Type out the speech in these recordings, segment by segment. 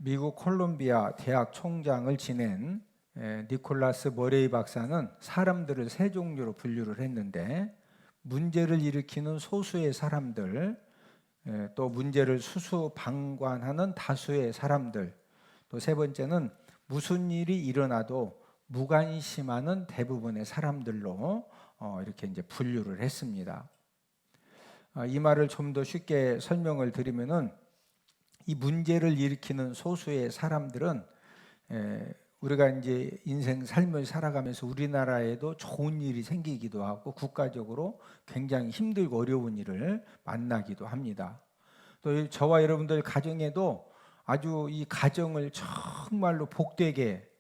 미국 콜롬비아 대학 총장을 지낸 니콜라스 머레이 박사는 사람들을 세 종류로 분류를 했는데, 문제를 일으키는 소수의 사람들, 또 문제를 수수방관하는 다수의 사람들, 또 세 번째는 무슨 일이 일어나도 무관심하는 대부분의 사람들로 이렇게 이제 분류를 했습니다. 이 말을 좀 더 쉽게 설명을 드리면은, 이 문제를 일으키는 소수의 사람들은 우리가 이제 인생 삶을 살아가면서 우리나라에도 좋은 일이 생기기도 하고 국가적으로 굉장히 힘들고 어려운 일을 만나기도 합니다. 또 저와 여러분들 가정에도 아주 이 가정을 정말로 복되게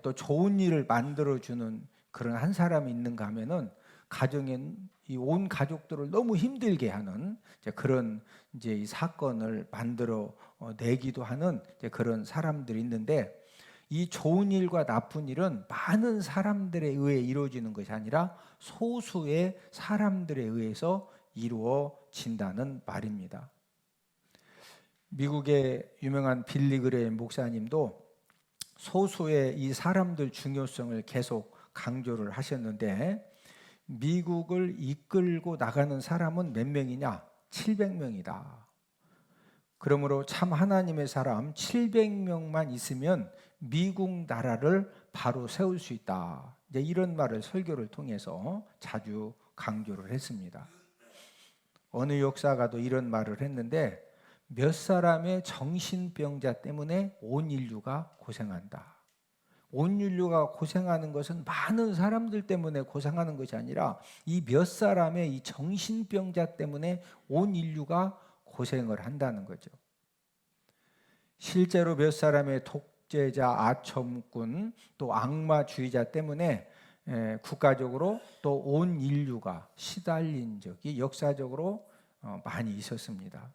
또 좋은 일을 만들어주는 그런 한 사람이 있는가 하면은, 가정엔 이 온 가족들을 너무 힘들게 하는 그런 이제 이 사건을 만들어 내기도 하는 그런 사람들이 있는데, 이 좋은 일과 나쁜 일은 많은 사람들에 의해 이루어지는 것이 아니라 소수의 사람들에 의해서 이루어진다는 말입니다. 미국의 유명한 빌리 그레임 목사님도 소수의 이 사람들 중요성을 계속 강조를 하셨는데, 미국을 이끌고 나가는 사람은 몇 명이냐? 700명이다. 그러므로 참 하나님의 사람 700명만 있으면 미국 나라를 바로 세울 수 있다. 이제 이런 말을 설교를 통해서 자주 강조를 했습니다. 어느 역사가도 이런 말을 했는데, 몇 사람의 정신병자 때문에 온 인류가 고생한다. 온 인류가 고생하는 것은 많은 사람들 때문에 고생하는 것이 아니라 이 몇 사람의 이 정신병자 때문에 온 인류가 고생을 한다는 거죠. 실제로 몇 사람의 독재자, 아첨꾼, 또 악마주의자 때문에 국가적으로 또 온 인류가 시달린 적이 역사적으로 많이 있었습니다.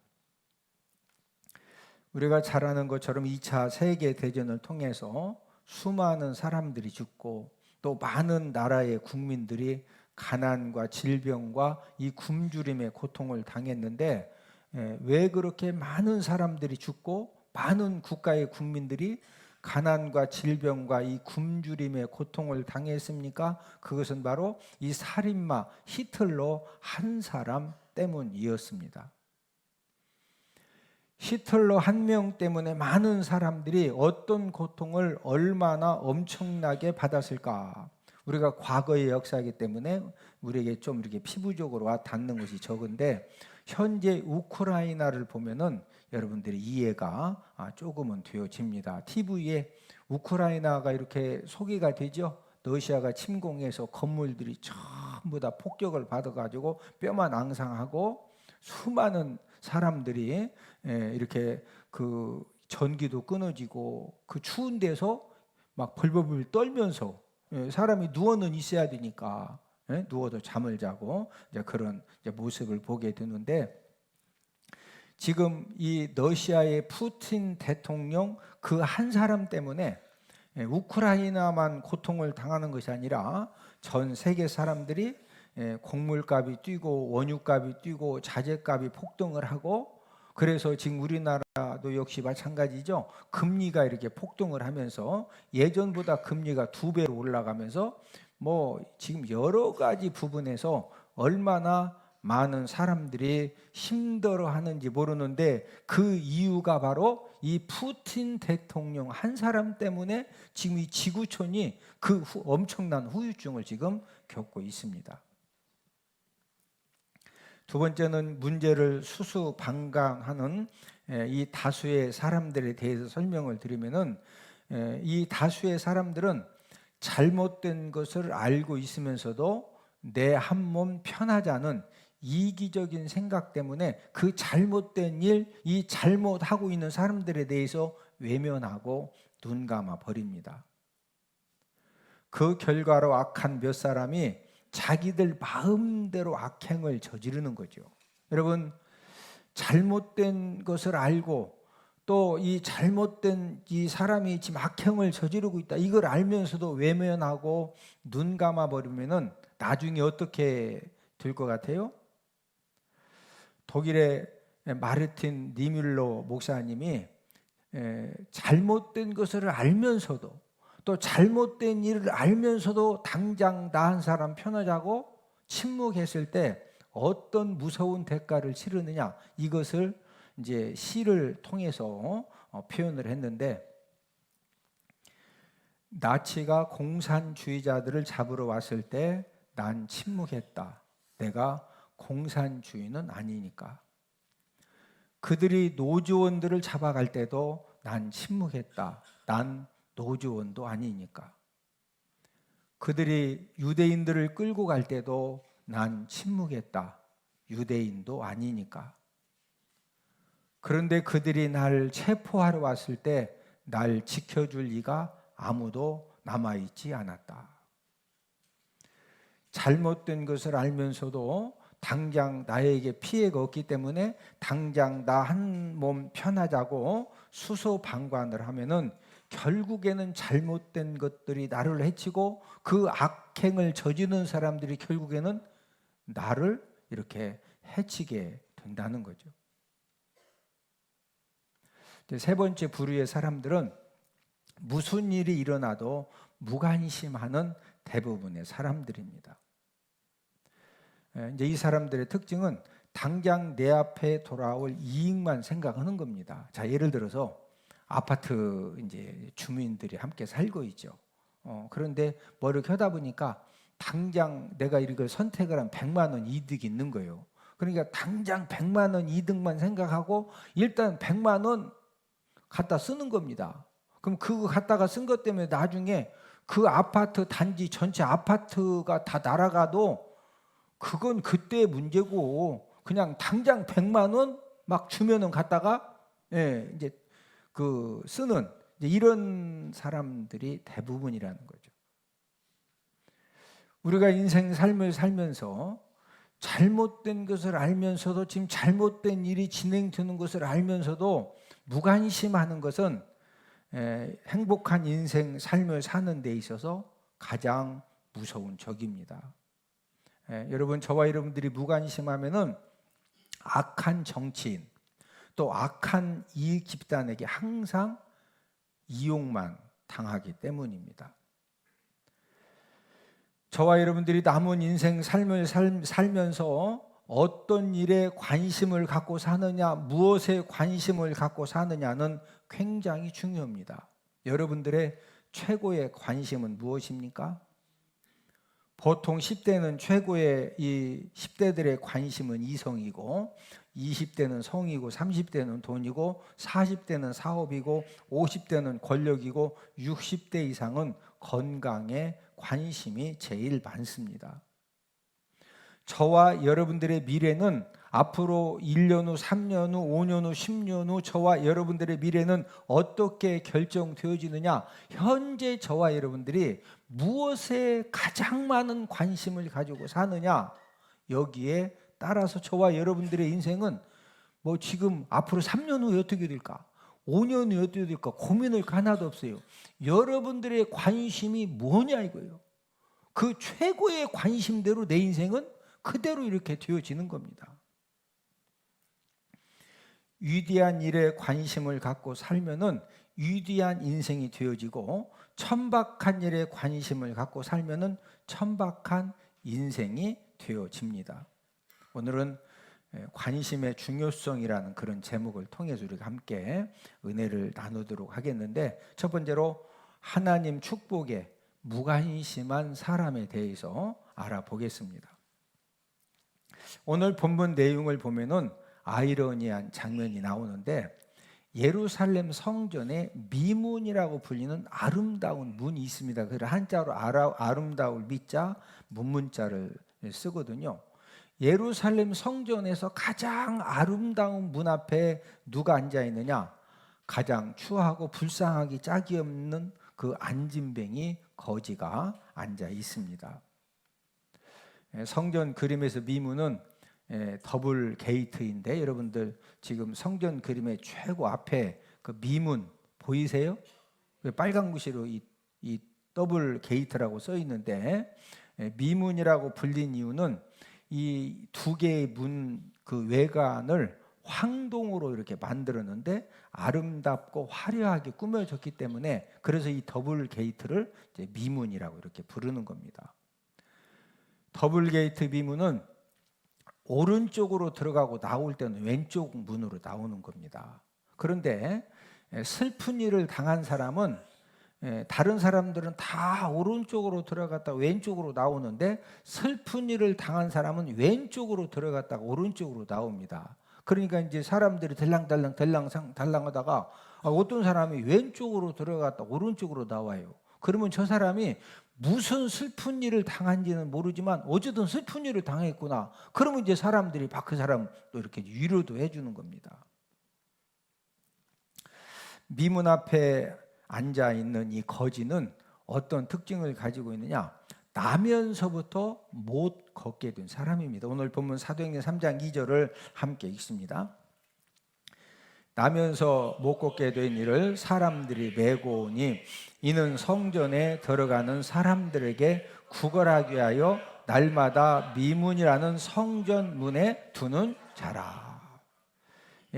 우리가 잘 아는 것처럼 2차 세계대전을 통해서 수많은 사람들이 죽고, 또 많은 나라의 국민들이 가난과 질병과 이 굶주림의 고통을 당했는데, 왜 그렇게 많은 사람들이 죽고 많은 국가의 국민들이 가난과 질병과 이 굶주림의 고통을 당했습니까? 그것은 바로 이 살인마 히틀러 한 사람 때문이었습니다. 히틀러 한 명 때문에 많은 사람들이 어떤 고통을 얼마나 엄청나게 받았을까? 우리가 과거의 역사이기 때문에 우리에게 좀 이렇게 피부적으로 와 닿는 것이 적은데, 현재 우크라이나를 보면은 여러분들이 이해가 조금은 되어집니다. TV에 우크라이나가 이렇게 소개가 되죠. 러시아가 침공해서 건물들이 전부 다 폭격을 받아가지고 뼈만 앙상하고, 수많은 사람들이 이렇게 그 전기도 끊어지고 그 추운 데서 막 벌벌벌 떨면서, 사람이 누워는 있어야 되니까 누워도 잠을 자고 그런 모습을 보게 되는데, 지금 이 러시아의 푸틴 대통령 그 한 사람 때문에 우크라이나만 고통을 당하는 것이 아니라 전 세계 사람들이 곡물값이 뛰고 원유값이 뛰고 자재값이 폭등을 하고, 그래서 지금 우리나라도 역시 마찬가지죠. 금리가 이렇게 폭등을 하면서 예전보다 금리가 2배로 올라가면서 뭐 지금 여러 가지 부분에서 얼마나 많은 사람들이 힘들어하는지 모르는데, 그 이유가 바로 이 푸틴 대통령 한 사람 때문에 지금 이 지구촌이 그 엄청난 후유증을 지금 겪고 있습니다. 두 번째는 문제를 수수방관하는 이 다수의 사람들에 대해서 설명을 드리면은, 이 다수의 사람들은 잘못된 것을 알고 있으면서도 내 한 몸 편하자는 이기적인 생각 때문에 그 잘못된 일, 이 잘못하고 있는 사람들에 대해서 외면하고 눈 감아 버립니다. 그 결과로 악한 몇 사람이 자기들 마음대로 악행을 저지르는 거죠. 여러분, 잘못된 것을 알고 또 이 잘못된 이 사람이 지금 악행을 저지르고 있다, 이걸 알면서도 외면하고 눈 감아 버리면은 나중에 어떻게 될 것 같아요? 독일의 마르틴 니뮬러 목사님이 잘못된 것을 알면서도 또 잘못된 일을 알면서도 당장 나 한 사람 편하자고 침묵했을 때 어떤 무서운 대가를 치르느냐, 이것을 이제 시를 통해서 표현을 했는데, 나치가 공산주의자들을 잡으러 왔을 때 난 침묵했다. 내가 공산주의는 아니니까. 그들이 노조원들을 잡아갈 때도 난 침묵했다. 난 노조원도 아니니까. 그들이 유대인들을 끌고 갈 때도 난 침묵했다. 유대인도 아니니까. 그런데 그들이 날 체포하러 왔을 때 날 지켜줄 이가 아무도 남아있지 않았다. 잘못된 것을 알면서도 당장 나에게 피해가 없기 때문에 당장 나 한 몸 편하자고 수소방관을 하면은 결국에는 잘못된 것들이 나를 해치고 그 악행을 저지르는 사람들이 결국에는 나를 이렇게 해치게 된다는 거죠. 세 번째 부류의 사람들은 무슨 일이 일어나도 무관심하는 대부분의 사람들입니다. 이제 이 사람들의 특징은 당장 내 앞에 돌아올 이익만 생각하는 겁니다. 자, 예를 들어서 아파트 이제 주민들이 함께 살고 있죠. 그런데 뭐 이렇게 하다 보니까 당장 내가 이걸 선택을 한 100만 원 이득이 있는 거예요. 그러니까 당장 100만 원 이득만 생각하고 일단 100만 원 갖다 쓰는 겁니다. 그럼 그거 갖다가 쓴 것 때문에 나중에 그 아파트 단지 전체 아파트가 다 날아가도 그건 그때의 문제고, 그냥 당장 100만 원 막 주면은 갖다가 이제 그 쓰는 이제 이런 사람들이 대부분이라는 거죠. 우리가 인생 삶을 살면서 잘못된 것을 알면서도, 지금 잘못된 일이 진행되는 것을 알면서도 무관심하는 것은 행복한 인생 삶을 사는 데 있어서 가장 무서운 적입니다. 여러분, 저와 여러분들이 무관심하면은 악한 정치인 또 악한 이익 집단에게 항상 이용만 당하기 때문입니다. 저와 여러분들이 남은 인생 삶을 살면서 어떤 일에 관심을 갖고 사느냐, 무엇에 관심을 갖고 사느냐는 굉장히 중요합니다. 여러분들의 최고의 관심은 무엇입니까? 보통 10대는 최고의 이 10대들의 관심은 이성이고, 20대는 성이고, 30대는 돈이고, 40대는 사업이고, 50대는 권력이고, 60대 이상은 건강에 관심이 제일 많습니다. 저와 여러분들의 미래는 앞으로 1년 후, 3년 후, 5년 후, 10년 후 저와 여러분들의 미래는 어떻게 결정되어지느냐, 현재 저와 여러분들이 무엇에 가장 많은 관심을 가지고 사느냐, 여기에 따라서 저와 여러분들의 인생은 뭐 지금 앞으로 3년 후에 어떻게 될까, 5년 후에 어떻게 될까 고민을 하나도 없어요. 여러분들의 관심이 뭐냐 이거예요. 그 최고의 관심대로 내 인생은 그대로 이렇게 되어지는 겁니다. 위대한 일에 관심을 갖고 살면은 위대한 인생이 되어지고, 천박한 일에 관심을 갖고 살면은 천박한 인생이 되어집니다. 오늘은 관심의 중요성이라는 그런 제목을 통해서 우리가 함께 은혜를 나누도록 하겠는데, 첫 번째로 하나님 축복에 무관심한 사람에 대해서 알아보겠습니다. 오늘 본문 내용을 보면은 아이러니한 장면이 나오는데, 예루살렘 성전에 미문이라고 불리는 아름다운 문이 있습니다. 그래서 한자로 아름다울 미자 문문자를 쓰거든요. 예루살렘 성전에서 가장 아름다운 문 앞에 누가 앉아 있느냐? 가장 추하고 불쌍하기 짝이 없는 그 안진뱅이 거지가 앉아 있습니다. 성전 그림에서 미문은 더블 게이트인데, 여러분들 지금 성전 그림의 최고 앞에 그 미문 보이세요? 빨간 글씨로 이 더블 게이트라고 써 있는데, 미문이라고 불린 이유는 이 두 개의 문 그 외관을 황동으로 이렇게 만들었는데 아름답고 화려하게 꾸며졌기 때문에 그래서 이 더블 게이트를 이제 미문이라고 이렇게 부르는 겁니다. 더블 게이트 미문은 오른쪽으로 들어가고 나올 때는 왼쪽 문으로 나오는 겁니다. 그런데 슬픈 일을 당한 사람은 다른 사람들은 다 오른쪽으로 들어갔다 왼쪽으로 나오는데 슬픈 일을 당한 사람은 왼쪽으로 들어갔다가 오른쪽으로 나옵니다. 그러니까 이제 사람들이 달랑하다가 어떤 사람이 왼쪽으로 들어갔다 오른쪽으로 나와요. 그러면 저 사람이 무슨 슬픈 일을 당한지는 모르지만 어쨌든 슬픈 일을 당했구나. 그러면 이제 사람들이 그 사람 또 이렇게 위로도 해주는 겁니다. 미문 앞에 앉아 있는 이 거지는 어떤 특징을 가지고 있느냐? 나면서부터 못 걷게 된 사람입니다. 오늘 본문 사도행전 3장 2절을 함께 읽습니다. 나면서 못 걷게 된 이를 사람들이 메고 오니 이는 성전에 들어가는 사람들에게 구걸하기 위하여 날마다 미문이라는 성전 문에 두는 자라.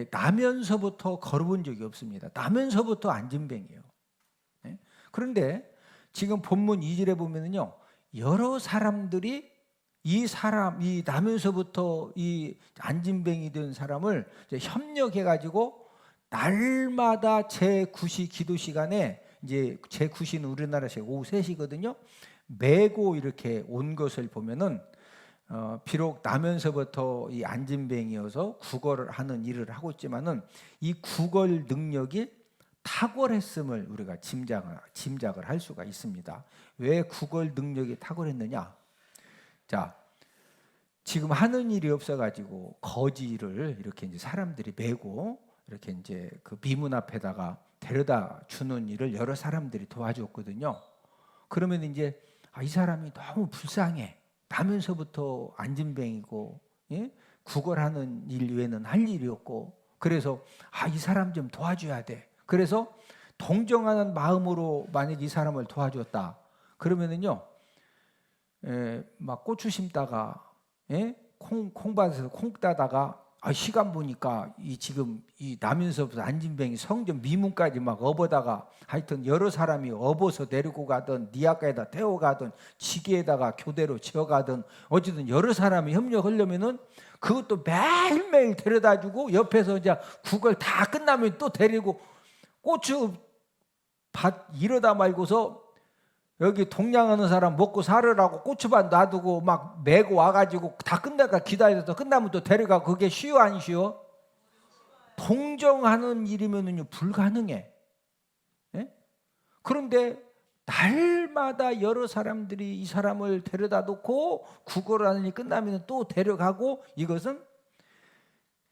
나면서부터 걸어본 적이 없습니다. 나면서부터 안진뱅이에요. 그런데 지금 본문 2절에 보면은요, 여러 사람들이 이 나면서부터 이 안진뱅이 된 사람을 협력해 가지고 날마다 제9시 기도 시간에 이제 제9시는 우리나라식 오후 3시거든요. 메고 이렇게 온 것을 보면은 비록 나면서부터 이 안진뱅이여서 구걸을 하는 일을 하고 있지만은 이 구걸 능력이 탁월했음을 우리가 짐작을 할 수가 있습니다. 왜 구걸 능력이 탁월했느냐? 자, 지금 하는 일이 없어가지고 거지를 이렇게 이제 사람들이 메고 이렇게 이제 그 미문 앞에다가 데려다 주는 일을 여러 사람들이 도와줬거든요. 그러면 이제 이 사람이 너무 불쌍해. 나면서부터 안진뱅이고, 예? 구걸하는 일 외에는 할 일이 없고, 그래서 이 사람 좀 도와줘야 돼. 그래서 동정하는 마음으로 만약 이 사람을 도와줬다. 그러면은요, 막 고추 심다가, 콩밭에서 콩 따다가 시간 보니까 지금 이 나면서부터 안진뱅이 성전 미문까지 막 업어다가 하여튼 여러 사람이 업어서 내리고 가든 니아가에다 태워가든 지게에다가 교대로 지어가든 어쨌든 여러 사람이 협력하려면은 그것도 매일매일 데려다주고 옆에서 이제 국을 다 끝나면 또 데리고 고추 밭 이러다 말고서 여기 동냥하는 사람 먹고 살으라고 고추밭 놔두고 막 메고 와가지고 다 끝나가 기다려서 끝나면 또 데려가. 그게 쉬워 안 쉬워? 동정하는 일이면은요 불가능해. 예? 그런데 날마다 여러 사람들이 이 사람을 데려다 놓고 구걸하는 일이 끝나면 또 데려가고, 이것은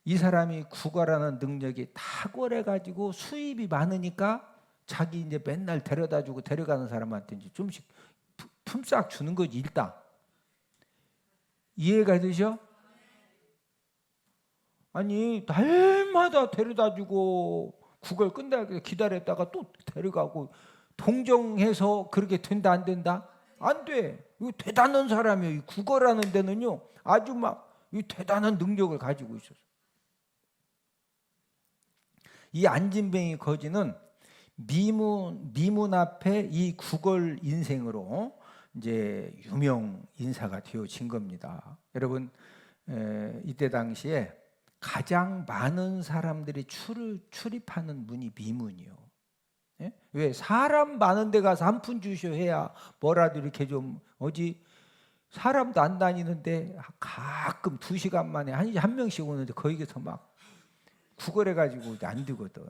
이 사람이 구걸하는 능력이 탁월해 가지고 수입이 많으니까 자기 이제 맨날 데려다 주고 데려가는 사람한테 이제 좀씩 품삯 주는 거지. 일단 이해가 되죠? 아니 날마다 데려다 주고 구걸 끝나게 기다렸다가 또 데려가고 동정해서 그렇게 된다 안 된다? 안 돼. 이거 대단한 사람이에요. 이 구걸하는 데는요 아주 막 이 대단한 능력을 가지고 있었어. 이 안진뱅이 거지는 미문 앞에 이 구걸 인생으로 이제 유명 인사가 되어진 겁니다. 여러분, 이때 당시에 가장 많은 사람들이 출입하는 문이 미문이요. 예? 왜? 사람 많은 데 가서 한 푼 주셔 해야 뭐라도 이렇게 좀 사람도 안 다니는데 가끔 2시간 만에 한 명씩 오는데 거기서 막 구걸해가지고 안 되거든.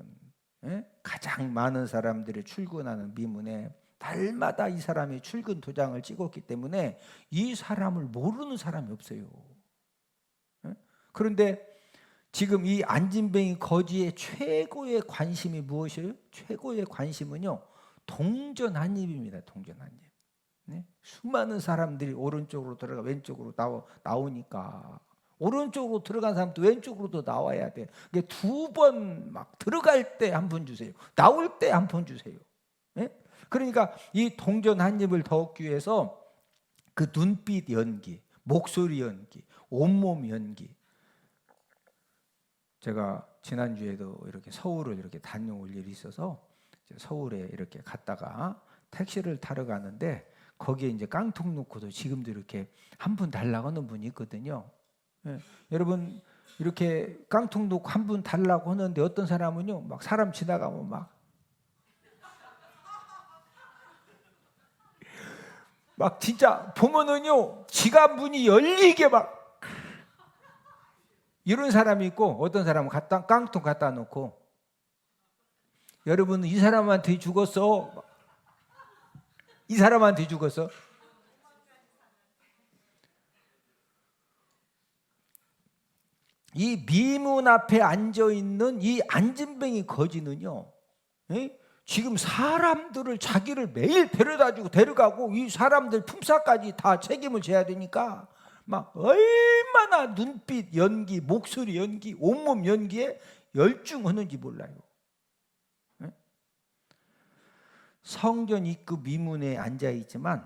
예? 가장 많은 사람들이 출근하는 미문에 날마다 이 사람이 출근 도장을 찍었기 때문에 이 사람을 모르는 사람이 없어요. 예? 그런데 지금 이 안진뱅이 거지의 최고의 관심이 무엇이에요? 최고의 관심은요 동전 한 입입니다. 동전 한 입. 네? 수많은 사람들이 오른쪽으로 들어가 왼쪽으로 나오니까 오른쪽으로 들어간 사람도 왼쪽으로도 나와야 돼. 그게 2번 막 들어갈 때 한 푼 주세요. 나올 때 한 푼 주세요. 네? 그러니까 이 동전 한 입을 더 얻기 위해서 그 눈빛 연기, 목소리 연기, 온몸 연기. 제가 지난주에도 이렇게 서울을 이렇게 다녀올 일이 있어서 서울에 이렇게 갔다가 택시를 타러 가는데 거기에 이제 깡통 놓고도 지금도 이렇게 한 분 달라고 하는 분이 있거든요. 예. 여러분 이렇게 깡통 놓고 한 분 달라고 하는데 어떤 사람은요 막 사람 지나가면 막 진짜 보면은요 지갑 문이 열리게 막 이런 사람이 있고, 어떤 사람은 깡통 갖다 놓고, 여러분 이 사람한테 죽었어, 이 사람한테 죽었어. 이 미문 앞에 앉아있는 이 안진뱅이 거지는요, 지금 사람들을 자기를 매일 데려다주고 데려가고 이 사람들 품삯까지 다 책임을 져야 되니까 막 얼마나 눈빛 연기, 목소리 연기, 온몸 연기에 열중하는지 몰라요. 성전 입구 미문에 앉아있지만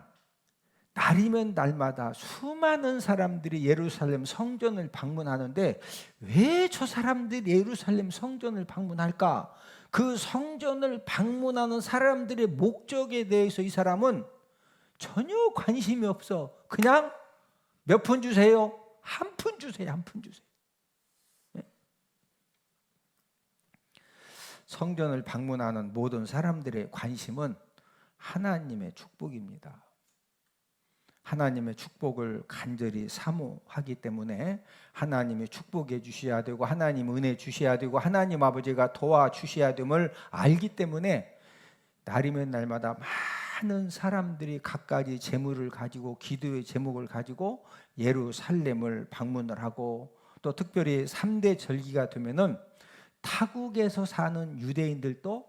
날이면 날마다 수많은 사람들이 예루살렘 성전을 방문하는데 왜 저 사람들이 예루살렘 성전을 방문할까? 그 성전을 방문하는 사람들의 목적에 대해서 이 사람은 전혀 관심이 없어. 그냥 몇 푼 주세요? 한 푼 주세요. 한 푼 주세요. 성전을 방문하는 모든 사람들의 관심은 하나님의 축복입니다. 하나님의 축복을 간절히 사모하기 때문에 하나님이 축복해 주셔야 되고 하나님 은혜 주셔야 되고 하나님 아버지가 도와주셔야 됨을 알기 때문에 날이면 날마다 많은 사람들이 갖가지 재물을 가지고 기도의 제목을 가지고 예루살렘을 방문을 하고, 또 특별히 3대 절기가 되면은 타국에서 사는 유대인들도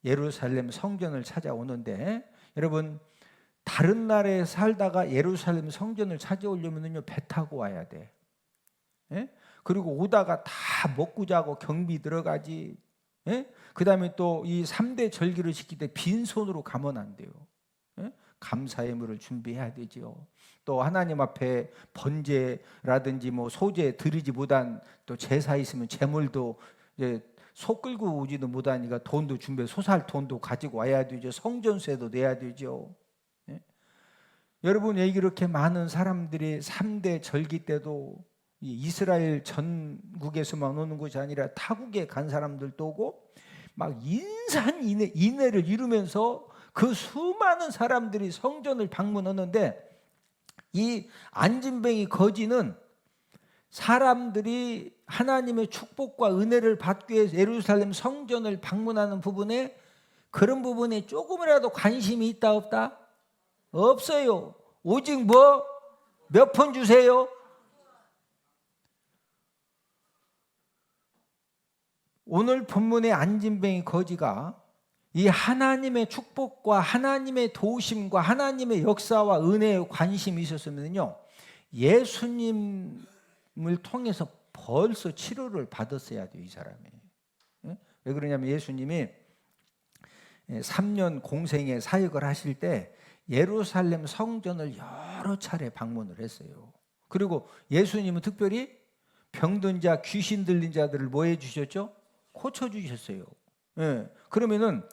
예루살렘 성전을 찾아오는데, 여러분 다른 나라에 살다가 예루살렘 성전을 찾아오려면요 배 타고 와야 돼. 그리고 오다가 다 먹고 자고 경비 들어가지. 그 다음에 또 이 3대 절기를 지킬 때 빈손으로 가면 안 돼요. 감사 예물을 준비해야 되죠. 또 하나님 앞에 번제라든지 뭐 소제 드리지 못한 또 제사 있으면 제물도 이제 소 끌고 오지도 못하니까 돈도 준비해, 소살 돈도 가지고 와야 되죠. 성전세도 내야 되죠. 여러분, 왜 이렇게 많은 사람들이 3대 절기 때도 이스라엘 전국에서만 오는 것이 아니라 타국에 간 사람들도 오고 막 인해를 이루면서 그 수많은 사람들이 성전을 방문하는데, 이 안진뱅이 거지는 사람들이 하나님의 축복과 은혜를 받기 위해서 예루살렘 성전을 방문하는 부분에, 그런 부분에 조금이라도 관심이 있다 없다? 없어요. 오직 뭐? 몇 푼 주세요? 오늘 본문의 안진뱅이 거지가 이 하나님의 축복과 하나님의 도우심과 하나님의 역사와 은혜에 관심이 있었으면요 예수님을 통해서 벌써 치료를 받았어야 돼요, 이 사람이. 왜 그러냐면 예수님이 3년 공생의 사역을 하실 때 예루살렘 성전을 여러 차례 방문을 했어요. 그리고 예수님은 특별히 병든 자, 귀신 들린 자들을 뭐 해주셨죠? 고쳐주셨어요. 그러면은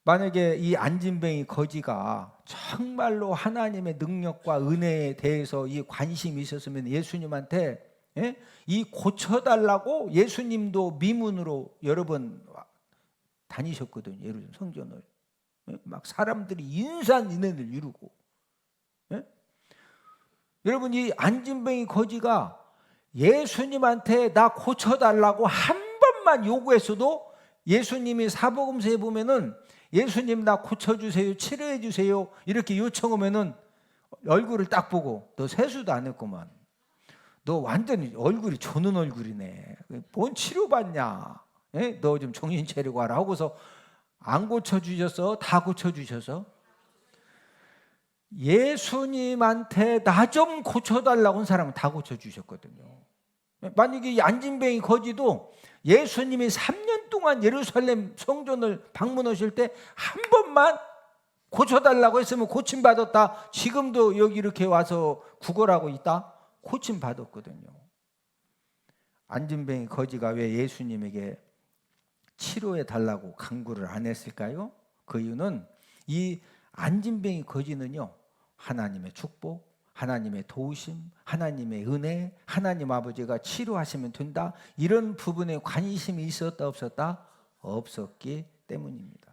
만약에 이 안진뱅이 거지가 정말로 하나님의 능력과 은혜에 대해서 이 관심이 있었으면 예수님한테 이 고쳐달라고 예수님도 미문으로 여러 번 다니셨거든요. 예루살렘 성전을. 막 사람들이 인산인해를 이루고. 여러분, 이 안진뱅이 거지가 예수님한테 나 고쳐달라고 한 번만 요구했어도 예수님이 사복음서에 보면은 예수님 나 고쳐주세요, 치료해 주세요 이렇게 요청하면은 얼굴을 딱 보고 너 세수도 안 했구만, 너 완전히 얼굴이 조는 얼굴이네, 뭔 치료받냐, 너 좀 정신 차리고 와라 하고서 안 고쳐주셔서 다 고쳐주셔서 예수님한테 나 좀 고쳐달라고 한 사람은 다 고쳐주셨거든요. 만약에 이 안진뱅이 거지도 예수님이 3년 동안 예루살렘 성전을 방문하실 때 한 번만 고쳐달라고 했으면 고침받았다. 지금도 여기 이렇게 와서 구걸하고 있다? 고침받았거든요. 안진뱅이 거지가 왜 예수님에게 치료해 달라고 간구를 안 했을까요? 그 이유는 이 안진뱅이 거지는요, 하나님의 축복, 하나님의 도우심, 하나님의 은혜, 하나님 아버지가 치료하시면 된다, 이런 부분에 관심이 있었다 없었다? 없었기 때문입니다.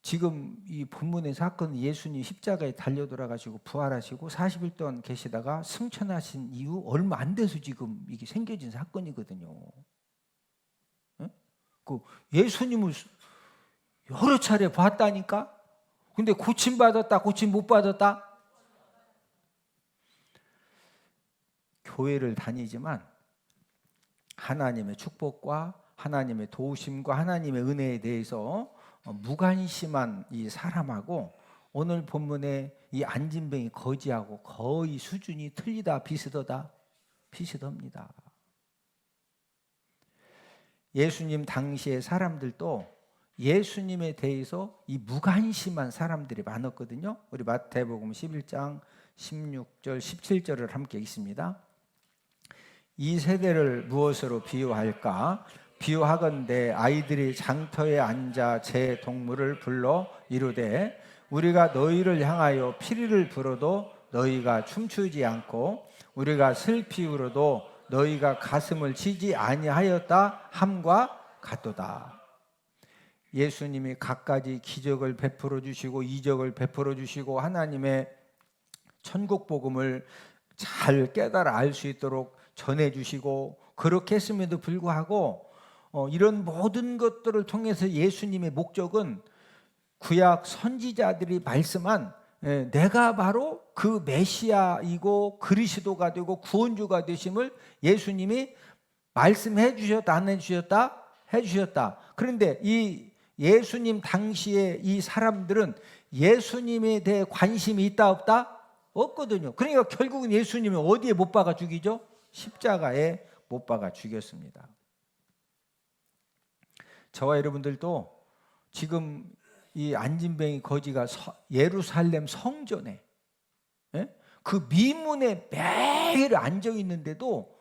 지금 이 본문의 사건은 예수님 십자가에 달려 돌아가시고 부활하시고 40일 동안 계시다가 승천하신 이후 얼마 안 돼서 지금 이게 생겨진 사건이거든요. 예? 그 예수님을 여러 차례 봤다니까? 근데 고침받았다, 고침 못 받았다? 교회를 다니지만 하나님의 축복과 하나님의 도우심과 하나님의 은혜에 대해서 무관심한 이 사람하고 오늘 본문의 이 안진뱅이 거지하고 거의 수준이 틀리다, 비슷하다? 비슷합니다. 예수님 당시의 사람들도 예수님에 대해서 이 무관심한 사람들이 많았거든요. 우리 마태복음 11장 16절 17절을 함께 읽습니다. 이 세대를 무엇으로 비유할까? 비유하건대 아이들이 장터에 앉아 제 동물을 불러 이르되 우리가 너희를 향하여 피리를 불어도 너희가 춤추지 않고 우리가 슬피 울어도 너희가 가슴을 치지 아니하였다 함과 같도다. 예수님이 갖가지 기적을 베풀어 주시고 이적을 베풀어 주시고 하나님의 천국 복음을 잘 깨달아 알 수 있도록 전해 주시고 그렇게 했음에도 불구하고 이런 모든 것들을 통해서 예수님의 목적은 구약 선지자들이 말씀한 내가 바로 그 메시아이고 그리스도가 되고 구원주가 되심을 예수님이 말씀해 주셨다, 안 해 주셨다? 해 주셨다. 그런데 이 예수님 당시에 이 사람들은 예수님에 대해 관심이 있다 없다? 없거든요. 그러니까 결국은 예수님은 어디에 못 박아 죽이죠? 십자가에 못 박아 죽였습니다. 저와 여러분들도 지금 이 안진뱅이 거지가 예루살렘 성전에 그 미문에 매일 앉아 있는데도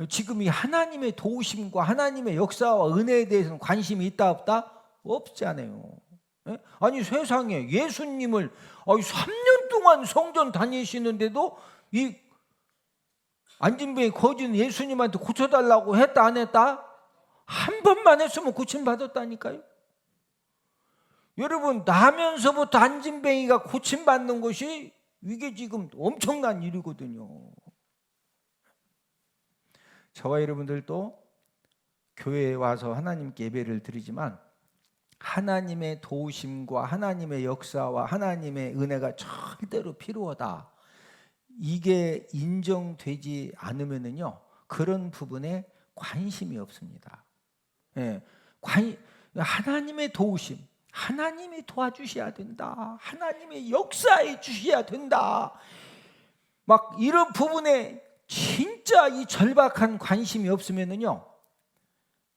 지금 이 하나님의 도우심과 하나님의 역사와 은혜에 대해서는 관심이 있다 없다? 없잖아요. 아니 세상에 예수님을 3년 동안 성전 다니시는데도 이 안진뱅이 거지는 예수님한테 고쳐달라고 했다 안 했다? 한 번만 했으면 고침받았다니까요. 여러분 나면서부터 안진뱅이가 고침받는 것이 이게 지금 엄청난 일이거든요. 저와 여러분들도 교회에 와서 하나님께 예배를 드리지만 하나님의 도우심과 하나님의 역사와 하나님의 은혜가 절대로 필요하다, 이게 인정되지 않으면은요 그런 부분에 관심이 없습니다. 하나님의 도우심, 하나님이 도와주셔야 된다, 하나님의 역사해 주셔야 된다, 막 이런 부분에 진짜 이 절박한 관심이 없으면은요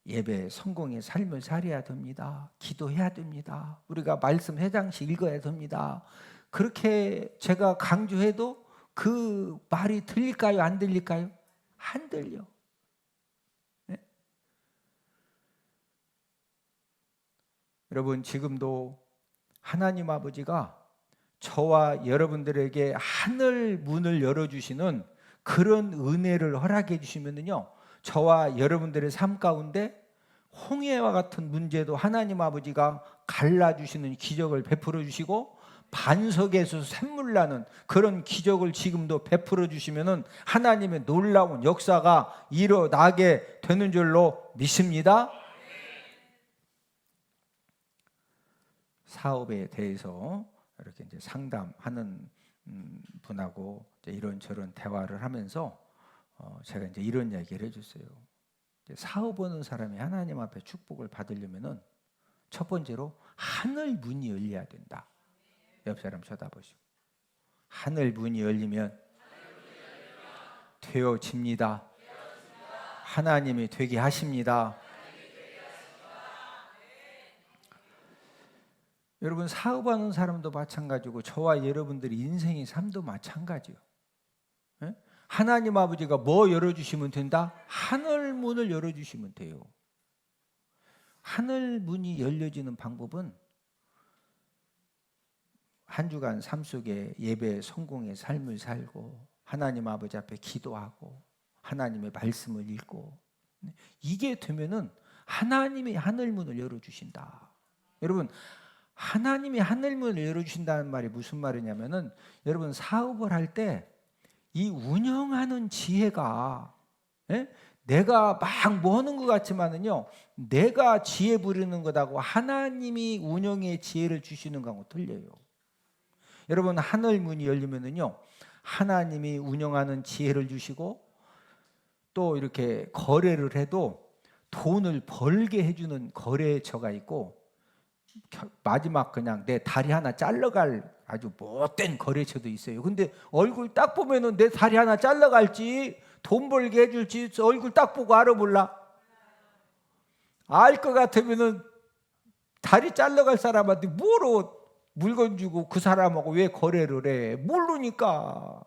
예배 성공의 삶을 살아야 됩니다. 기도해야 됩니다. 우리가 말씀 회장씩 읽어야 됩니다. 그렇게 제가 강조해도 그 말이 들릴까요? 안 들릴까요? 안 들려. 네? 여러분 지금도 하나님 아버지가 저와 여러분들에게 하늘 문을 열어주시는 그런 은혜를 허락해 주시면은요 저와 여러분들의 삶 가운데 홍해와 같은 문제도 하나님 아버지가 갈라주시는 기적을 베풀어 주시고 반석에서 샘물 나는 그런 기적을 지금도 베풀어 주시면은 하나님의 놀라운 역사가 일어나게 되는 줄로 믿습니다. 사업에 대해서 이렇게 이제 상담하는 분하고 이제 이런저런 대화를 하면서 제가 이제 이런 이야기를 해줬어요. 사업하는 사람이 하나님 앞에 축복을 받으려면은 첫 번째로 하늘 문이 열려야 된다. 옆 사람 쳐다보시고 하늘 문이 열리면 되어집니다. 하나님이 되게 하십니다. 여러분 사업하는 사람도 마찬가지고 저와 여러분들의 인생의 삶도 마찬가지요. 하나님 아버지가 뭐 열어주시면 된다? 하늘 문을 열어주시면 돼요. 하늘 문이 열려지는 방법은 한 주간 삶 속에 예배 성공의 삶을 살고 하나님 아버지 앞에 기도하고 하나님의 말씀을 읽고 이게 되면은 하나님이 하늘 문을 열어주신다. 여러분, 하나님이 하늘 문을 열어주신다는 말이 무슨 말이냐면은 여러분 사업을 할 때 이 운영하는 지혜가 내가 막 뭐 하는 것 같지만은요 내가 지혜 부리는 것하고 하나님이 운영의 지혜를 주시는 거하고 틀려요. 여러분 하늘 문이 열리면은요 하나님이 운영하는 지혜를 주시고 또 이렇게 거래를 해도 돈을 벌게 해주는 거래처가 있고 마지막 그냥 내 다리 하나 잘라갈 아주 못된 거래처도 있어요. 근데 얼굴 딱 보면은 내 다리 하나 잘라갈지 돈 벌게 해줄지 얼굴 딱 보고 알아볼라? 알 것 같으면은 다리 잘라갈 사람한테 뭐로 물건 주고 그 사람하고 왜 거래를 해? 모르니까.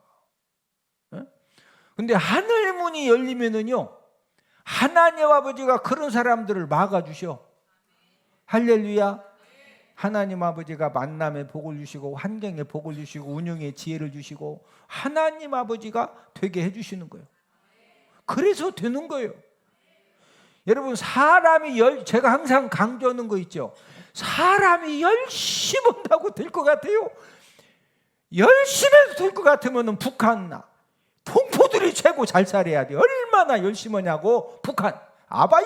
근데 하늘 문이 열리면은요 하나님 아버지가 그런 사람들을 막아주셔. 할렐루야. 하나님 아버지가 만남의 복을 주시고 환경의 복을 주시고 운영의 지혜를 주시고 하나님 아버지가 되게 해주시는 거예요. 그래서 되는 거예요. 여러분 사람이 제가 항상 강조하는 거 있죠. 사람이 열심히 한다고 될 것 같아요. 열심히 해도 될 것 같으면 북한 동포들이 최고 잘 살아야 돼. 얼마나 열심히 하냐고. 북한 아바이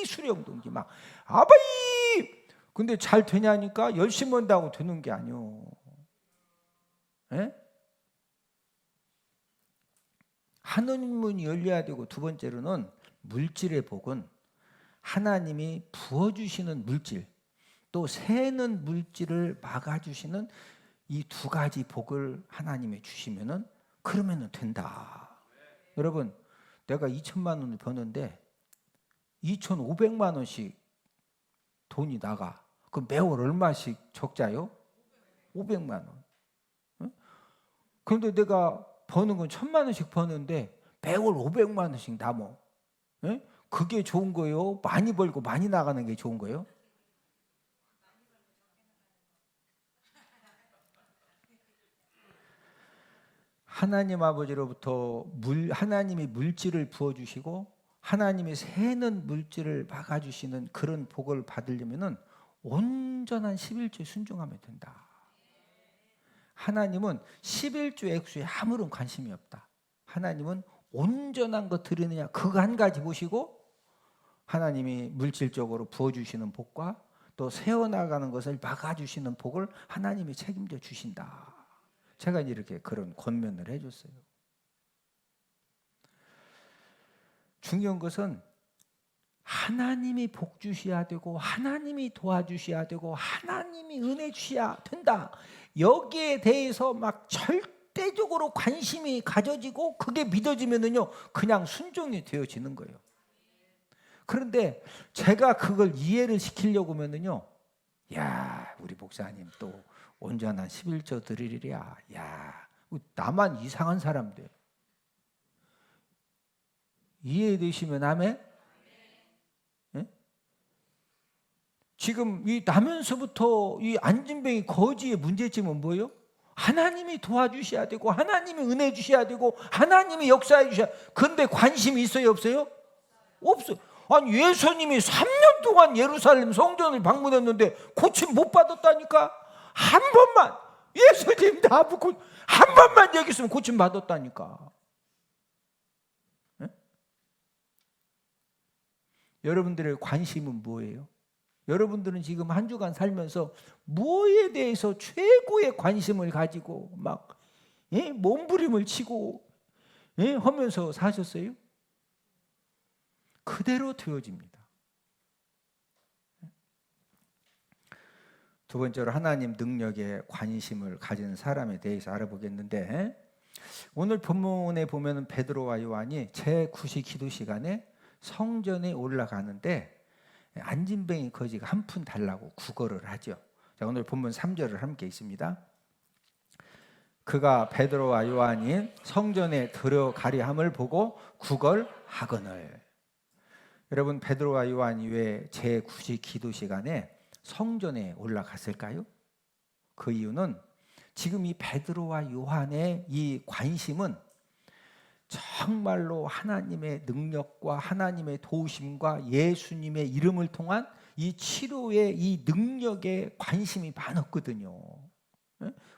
수령동지 막 아바이. 근데 잘 되냐니까 열심히 한다고 되는 게 아니요. 하늘문이 열려야 되고 두 번째로는 물질의 복은 하나님이 부어주시는 물질 또 새는 물질을 막아주시는 이 두 가지 복을 하나님이 주시면은 그러면은 된다. 여러분 내가 2천만 원을 버는데 2,500만 원씩 돈이 나가. 그럼 매월 얼마씩 적자요? 500만 원. 그런데 내가 버는 건 1,000만 원씩 버는데 매월 500만 원씩 남어. 그게 좋은 거예요? 많이 벌고 많이 나가는 게 좋은 거예요? 하나님 아버지로부터 하나님이 물질을 부어주시고 하나님이 새는 물질을 막아주시는 그런 복을 받으려면은 온전한 11조에 순종하면 된다. 하나님은 11조 액수에 아무런 관심이 없다. 하나님은 온전한 것 드리느냐 그거 한 가지 보시고 하나님이 물질적으로 부어주시는 복과 또 세워나가는 것을 막아주시는 복을 하나님이 책임져 주신다. 제가 이렇게 그런 권면을 해줬어요. 중요한 것은 하나님이 복 주셔야 되고 하나님이 도와주셔야 되고 하나님이 은혜 주셔야 된다. 여기에 대해서 막 절대적으로 관심이 가져지고 그게 믿어지면은요 그냥 순종이 되어지는 거예요. 그런데 제가 그걸 이해를 시키려고 하면은요 야 우리 목사님 또 온전한 11조 드리리랴. 야 나만 이상한 사람 돼. 이해되시면 아멘? 지금 이 나면서부터 이 안진뱅이 거지의 문제점은 뭐예요? 하나님이 도와주셔야 되고 하나님이 은혜 주셔야 되고 하나님이 역사해 주셔야. 그런데 관심이 있어요 없어요? 없어요. 아니 예수님이 3년 동안 예루살렘 성전을 방문했는데 고침 못 받았다니까. 한 번만 예수님 나보고 한 번만 여기 있으면 고침 받았다니까. 여러분들의 관심은 뭐예요? 여러분들은 지금 한 주간 살면서 뭐에 대해서 최고의 관심을 가지고 막 몸부림을 치고 하면서 사셨어요? 그대로 되어집니다. 두 번째로 하나님 능력에 관심을 가진 사람에 대해서 알아보겠는데 오늘 본문에 보면 베드로와 요한이 제9시 기도 시간에 성전에 올라가는데 안진뱅이 거지가 한 푼 달라고 구걸을 하죠. 자, 오늘 본문 3절을 함께 있습니다. 그가 베드로와 요한이 성전에 들어가려 함을 보고 구걸하거늘. 여러분, 베드로와 요한이 왜 제9시 기도 시간에 성전에 올라갔을까요? 그 이유는 지금 이 베드로와 요한의 이 관심은 정말로 하나님의 능력과 하나님의 도우심과 예수님의 이름을 통한 이 치료의 이 능력에 관심이 많았거든요.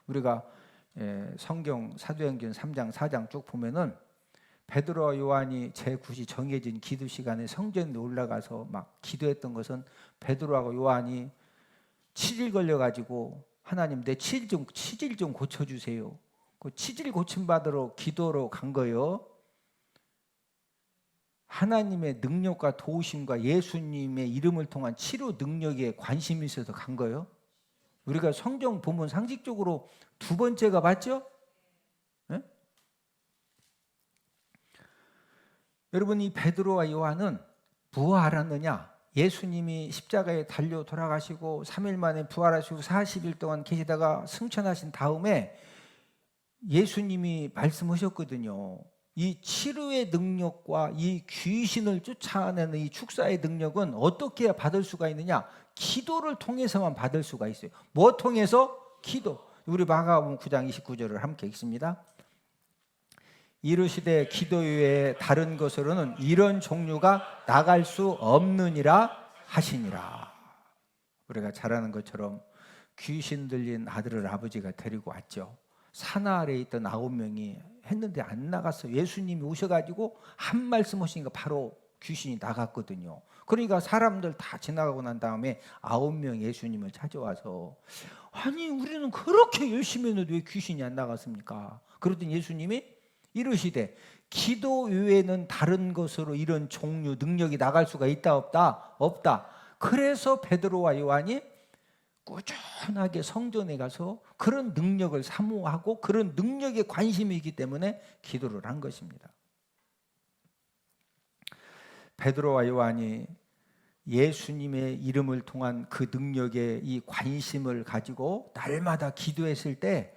우리가 성경 사도행전 3장 4장 쭉 보면은 베드로와 요한이 제9시 정해진 기도 시간에 성전에 올라가서 막 기도했던 것은 베드로와 요한이 치질 걸려가지고 하나님 내 치질 좀 고쳐주세요. 그 치질 고침 받으러 기도로 간 거예요. 하나님의 능력과 도우심과 예수님의 이름을 통한 치료 능력에 관심이 있어서 간 거예요. 우리가 성경 보면 상식적으로 두 번째가 맞죠? 네? 여러분, 이 베드로와 요한은 뭐 알았느냐? 예수님이 십자가에 달려 돌아가시고 3일 만에 부활하시고 40일 동안 계시다가 승천하신 다음에 예수님이 말씀하셨거든요. 이 치료의 능력과 이 귀신을 쫓아내는 이 축사의 능력은 어떻게 받을 수가 있느냐? 기도를 통해서만 받을 수가 있어요. 뭐 통해서? 기도. 우리 마가복음 9장 29절을 함께 읽습니다. 이르시되 기도 외에 다른 것으로는 이런 종류가 나갈 수 없느니라 하시니라. 우리가 잘 아는 것처럼 귀신 들린 아들을 아버지가 데리고 왔죠. 산 아래에 있던 9명이 했는데 안 나갔어요. 예수님이 오셔가지고 한 말씀 하시니까 바로 귀신이 나갔거든요. 그러니까 사람들 다 지나가고 난 다음에 9명 예수님을 찾아와서 아니 우리는 그렇게 열심히 했는데 왜 귀신이 안 나갔습니까? 그러더니 예수님이 이르시되 기도 외에는 다른 것으로 이런 종류 능력이 나갈 수가 있다 없다? 없다. 그래서 베드로와 요한이 꾸준하게 성전에 가서 그런 능력을 사모하고 그런 능력에 관심이 있기 때문에 기도를 한 것입니다. 베드로와 요한이 예수님의 이름을 통한 그 능력에 이 관심을 가지고 날마다 기도했을 때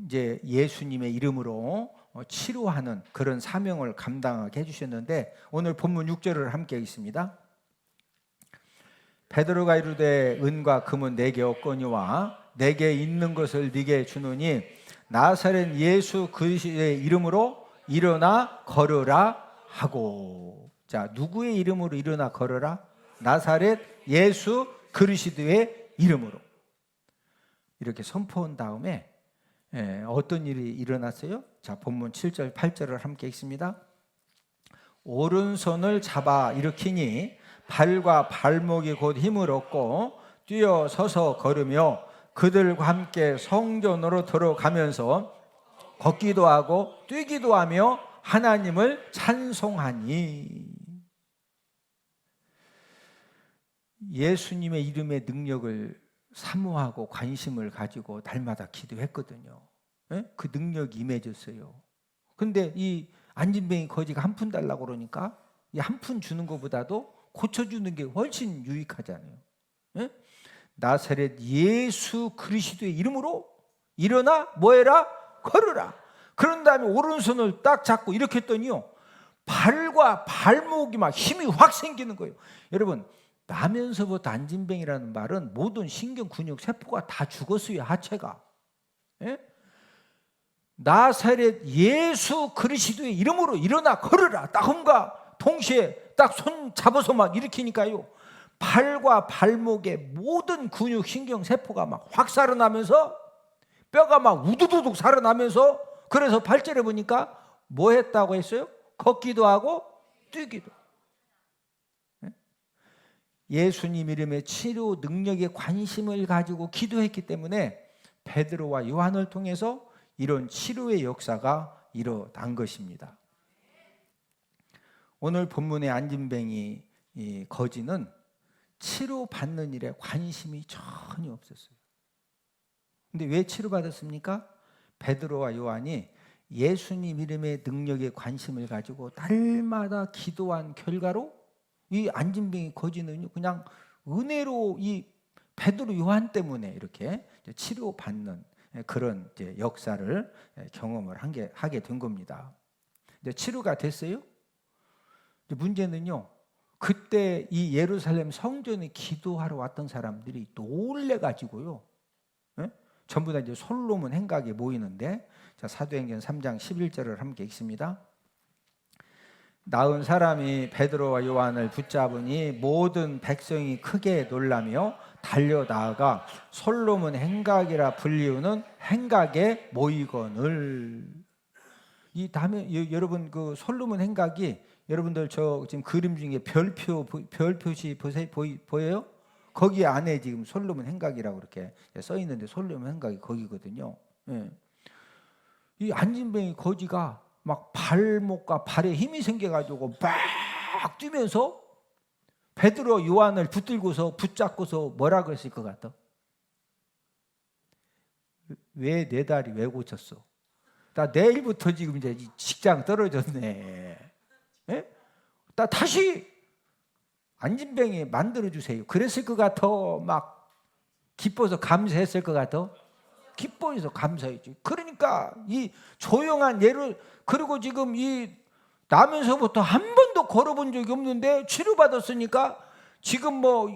이제 예수님의 이름으로 치료하는 그런 사명을 감당하게 해주셨는데 오늘 본문 6절을 함께 읽습니다. 베드로가 이르되 은과 금은 내게 없거니와 내게 있는 것을 네게 주노니 나사렛 예수 그리스도의 이름으로 일어나 걸으라 하고. 자, 누구의 이름으로 일어나 걸으라? 나사렛 예수 그리스도의 이름으로. 이렇게 선포한 다음에 어떤 일이 일어났어요? 자, 본문 7절 8절을 함께 읽습니다. 오른손을 잡아 일으키니 발과 발목이 곧 힘을 얻고 뛰어 서서 걸으며 그들과 함께 성전으로 들어가면서 걷기도 하고 뛰기도 하며 하나님을 찬송하니. 예수님의 이름의 능력을 사모하고 관심을 가지고 날마다 기도했거든요. 그 능력이 임해졌어요. 근데 이 안진뱅이 거지가 한 푼 달라고 그러니까 이 한 푼 주는 것보다도 고쳐주는 게 훨씬 유익하잖아요. 나사렛 예수 그리스도의 이름으로 일어나 뭐해라? 걸으라. 그런 다음에 오른손을 딱 잡고 이렇게 했더니요, 발과 발목이 막 힘이 확 생기는 거예요. 여러분, 나면서부터 안진뱅이라는 말은 모든 신경 근육 세포가 다 죽었어요. 하체가. 나사렛 예수 그리스도의 이름으로 일어나 걸으라. 딱 함과 동시에 딱 손 잡아서 막 일으키니까요, 발과 발목의 모든 근육 신경 세포가 막 확 살아나면서 뼈가 막 우두두둑 살아나면서, 그래서 8절에 보니까 뭐 했다고 했어요? 걷기도 하고 뛰기도. 예수님 이름의 치료 능력에 관심을 가지고 기도했기 때문에 베드로와 요한을 통해서 이런 치료의 역사가 일어난 것입니다. 오늘 본문의 안진뱅이 거지는 치료받는 일에 관심이 전혀 없었어요. 근데 왜 치료받았습니까? 베드로와 요한이 예수님 이름의 능력에 관심을 가지고 날마다 기도한 결과로 이 안진뱅이 거지는 그냥 은혜로 이 베드로 요한 때문에 이렇게 치료받는 그런 이제 역사를 경험을 하게 된 겁니다. 이제 치료가 됐어요. 문제는요, 그때 이 예루살렘 성전에 기도하러 왔던 사람들이 놀래가지고요, 전부 다 이제 솔로몬 행각에 모이는데, 자, 사도행전 3장 11절을 함께 읽습니다. 나은 사람이 베드로와 요한을 붙잡으니 모든 백성이 크게 놀라며 달려나가 솔로몬 행각이라 불리우는 행각에 모이거늘. 이 다음에 여러분 그 솔로몬 행각이 여러분들 저 지금 그림 중에 별표시 보여요? 거기 안에 지금 솔로몬 행각이라고 이렇게 써 있는데 솔로몬 행각이 거기거든요. 예. 이 안진뱅이 거지가 막 발목과 발에 힘이 생겨가지고 막 뛰면서 베드로 요한을 붙잡고서 뭐라 그랬을 것 같아? 왜 내 다리 왜 고쳤어? 나 내일부터 지금 이제 직장 떨어졌네. 예? 나 다시 안진뱅이 만들어 주세요. 그랬을 것 같아. 막 기뻐서 감사했을 것 같아. 기뻐해서 감사했지. 그러니까 이 조용한 그리고 지금 이 나면서부터 한 번도 걸어본 적이 없는데 치료받았으니까 지금 뭐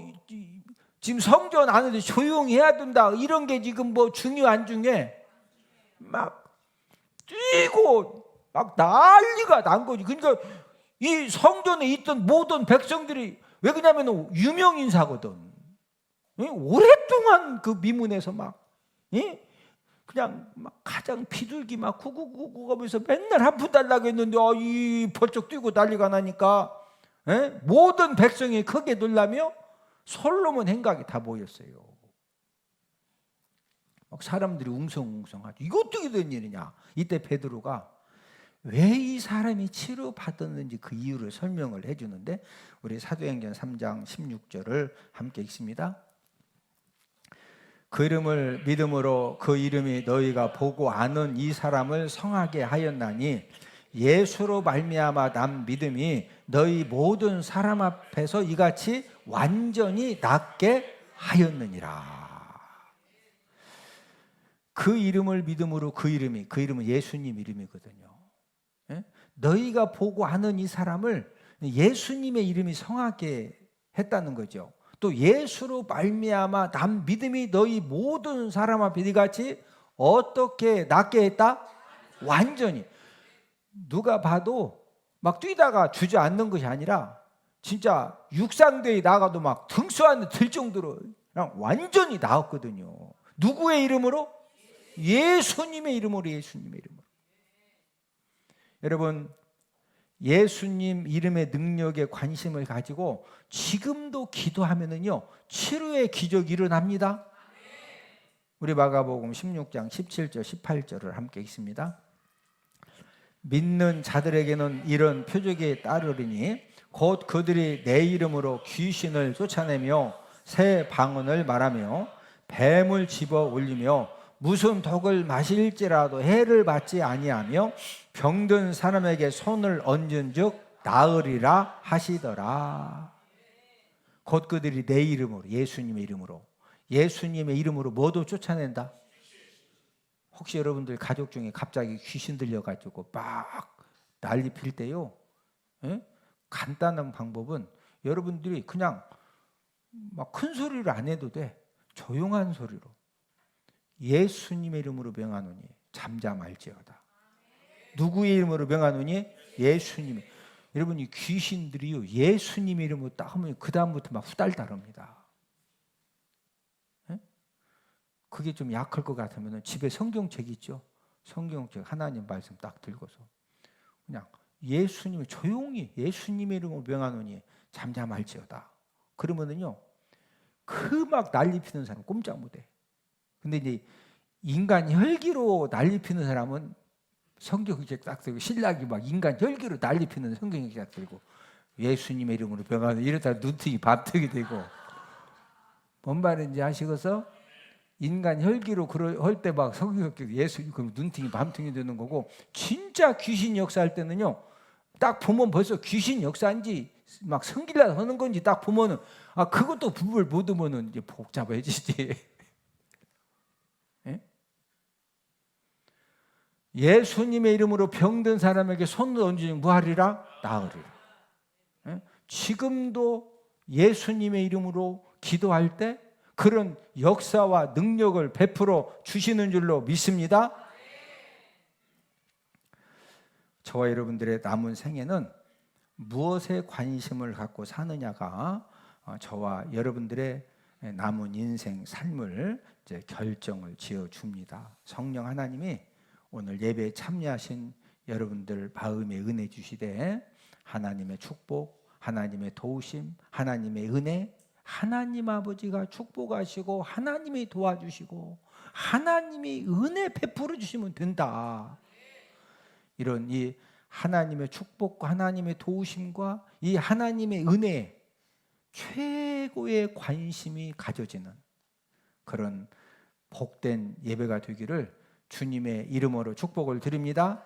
지금 성전 안에서 조용히 해야 된다 이런 게 지금 뭐 중요한 중에 막 뛰고 막 난리가 난 거지. 그러니까 이 성전에 있던 모든 백성들이 왜 그러냐면 유명 인사거든. 오랫동안 그 미문에서 막 그냥 막 가장 비둘기 막 구구구구 하면서 맨날 한 푼 달라고 했는데 이 벌쩍 뛰고 난리가 나니까 모든 백성이 크게 놀라며 솔로몬 행각이 다 모였어요. 막 사람들이 웅성웅성하죠. 이거 어떻게 된 일이냐. 이때 베드로가 왜 이 사람이 치료받았는지 그 이유를 설명을 해주는데 우리 사도행전 3장 16절을 함께 읽습니다. 그 이름을 믿음으로 그 이름이 너희가 보고 아는 이 사람을 성하게 하였나니 예수로 말미암아 난 믿음이 너희 모든 사람 앞에서 이같이 완전히 낫게 하였느니라. 그 이름을 믿음으로 그 이름은 예수님 이름이거든요. 너희가 보고 아는 이 사람을 예수님의 이름이 성하게 했다는 거죠. 또 예수로 말미암아 난 믿음이 너희 모든 사람 앞에 이같이 어떻게 낫게 했다? 완전히. 누가 봐도 막 뛰다가 주저앉는 것이 아니라 진짜 육상대에 나가도 막 등수 안에 들 정도로 그냥 완전히 나았거든요. 누구의 이름으로? 예수님의 이름으로. 여러분, 예수님 이름의 능력에 관심을 가지고 지금도 기도하면은요 치료의 기적이 일어납니다. 우리 마가복음 16장 17절 18절을 함께 읽습니다. 믿는 자들에게는 이런 표적이 따르리니 곧 그들이 내 이름으로 귀신을 쫓아내며 새 방언을 말하며 뱀을 집어 올리며 무슨 독을 마실지라도 해를 받지 아니하며 병든 사람에게 손을 얹은즉 나으리라 하시더라. 곧 그들이 내 이름으로 예수님의 이름으로 뭐도 쫓아낸다. 혹시 여러분들 가족 중에 갑자기 귀신 들려가지고 막 난리 필 때요, 간단한 방법은 여러분들이 그냥 막 큰 소리로 안 해도 돼. 조용한 소리로 예수님의 이름으로 명하노니 잠잠할지어다. 누구의 이름으로 명하노니? 예수님의. 여러분 이 귀신들이요 예수님의 이름으로 딱 하면 그 다음부터 막 후달달합니다. 그게 좀 약할 것 같으면 집에 성경책 있죠? 성경책 하나님 말씀 딱 들고서 그냥 예수님을 조용히 예수님의 이름으로 명하노니 잠잠할지어다. 그러면은요 그 막 난리 피는 사람 꼼짝 못해. 근데 이제 인간 혈기로 난리 피는 사람은 성경책 딱 들고 신랑이 막 인간 혈기로 난리 피는 성경책 딱 들고 예수님의 이름으로 병하는 이러다 눈팅이 밤뜨게 되고 뭔 말인지 아시겠어? 인간 혈기로 할 때 막 성경책 예수님 그럼 눈팅이 밤팅이 되는 거고 진짜 귀신 역사할 때는요 딱 보면 벌써 귀신 역사인지 막 성길라 하는 건지 딱 보면은 그것도 부부를 못 두면은 이제 복잡해지지. 예수님의 이름으로 병든 사람에게 손을 얹으니 무하리라 나으리라. 예? 지금도 예수님의 이름으로 기도할 때 그런 역사와 능력을 베풀어 주시는 줄로 믿습니다. 저와 여러분들의 남은 생애는 무엇에 관심을 갖고 사느냐가 저와 여러분들의 남은 인생 삶을 이제 결정을 지어 줍니다. 성령 하나님이 오늘 예배에 참여하신 여러분들 마음에 은혜 주시되 하나님의 축복, 하나님의 도우심, 하나님의 은혜, 하나님 아버지가 축복하시고 하나님이 도와주시고 하나님이 은혜 베풀어 주시면 된다. 이런 이 하나님의 축복과 하나님의 도우심과 이 하나님의 은혜에 최고의 관심이 가져지는 그런 복된 예배가 되기를 주님의 이름으로 축복을 드립니다.